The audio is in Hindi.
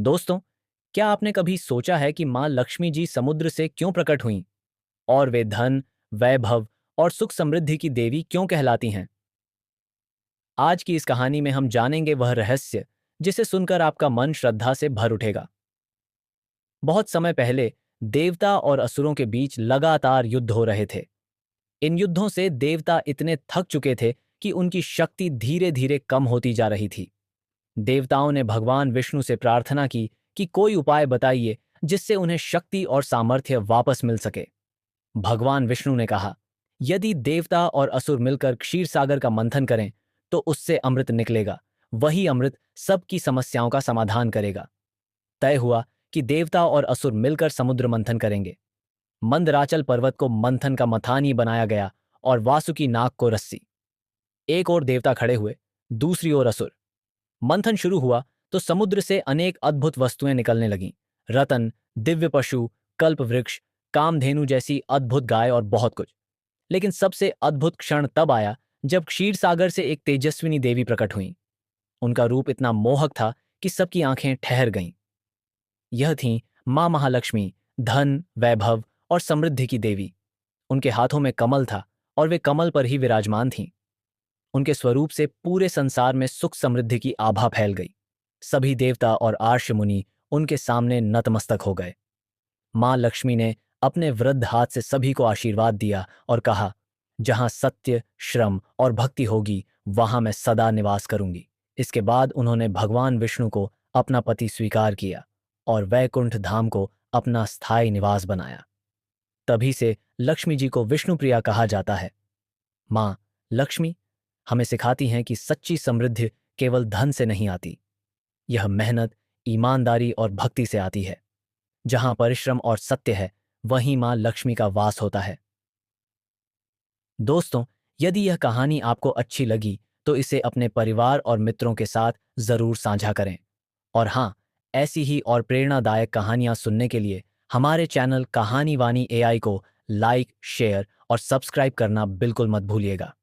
दोस्तों, क्या आपने कभी सोचा है कि माँ लक्ष्मी जी समुद्र से क्यों प्रकट हुईं और वे धन, वैभव और सुख समृद्धि की देवी क्यों कहलाती हैं? आज की इस कहानी में हम जानेंगे वह रहस्य जिसे सुनकर आपका मन श्रद्धा से भर उठेगा। बहुत समय पहले देवता और असुरों के बीच लगातार युद्ध हो रहे थे। इन युद्धों से देवता इतने थक चुके थे कि उनकी शक्ति धीरे धीरे कम होती जा रही थी। देवताओं ने भगवान विष्णु से प्रार्थना की कि कोई उपाय बताइए जिससे उन्हें शक्ति और सामर्थ्य वापस मिल सके। भगवान विष्णु ने कहा, यदि देवता और असुर मिलकर क्षीर सागर का मंथन करें तो उससे अमृत निकलेगा। वही अमृत सबकी समस्याओं का समाधान करेगा। तय हुआ कि देवता और असुर मिलकर समुद्र मंथन करेंगे। मंदराचल पर्वत को मंथन का मथानी बनाया गया और वासुकी नाग को रस्सी। एक ओर देवता खड़े हुए, दूसरी ओर असुर। मंथन शुरू हुआ तो समुद्र से अनेक अद्भुत वस्तुएं निकलने लगीं। रतन, दिव्य पशु, कल्प वृक्ष, कामधेनु जैसी अद्भुत गाय और बहुत कुछ। लेकिन सबसे अद्भुत क्षण तब आया जब क्षीर सागर से एक तेजस्विनी देवी प्रकट हुई। उनका रूप इतना मोहक था कि सबकी आंखें ठहर गईं। यह थीं मां महालक्ष्मी, धन, वैभव और समृद्धि की देवी। उनके हाथों में कमल था और वे कमल पर ही विराजमान थीं। उनके स्वरूप से पूरे संसार में सुख समृद्धि की आभा फैल गई। सभी देवता और आर्ष मुनि उनके सामने नतमस्तक हो गए। मां लक्ष्मी ने अपने वृद्ध हाथ से सभी को आशीर्वाद दिया और कहा, जहां सत्य, श्रम और भक्ति होगी वहां मैं सदा निवास करूंगी। इसके बाद उन्होंने भगवान विष्णु को अपना पति स्वीकार किया और वैकुंठ धाम को अपना स्थायी निवास बनाया। तभी से लक्ष्मी जी को विष्णुप्रिया कहा जाता है। मां लक्ष्मी हमें सिखाती हैं कि सच्ची समृद्धि केवल धन से नहीं आती। यह मेहनत, ईमानदारी और भक्ति से आती है। जहां परिश्रम और सत्य है, वहीं मां लक्ष्मी का वास होता है। दोस्तों, यदि यह कहानी आपको अच्छी लगी तो इसे अपने परिवार और मित्रों के साथ जरूर साझा करें। और हाँ, ऐसी ही और प्रेरणादायक कहानियां सुनने के लिए हमारे चैनल कहानी वानी एआई को लाइक, शेयर और सब्सक्राइब करना बिल्कुल मत भूलिएगा।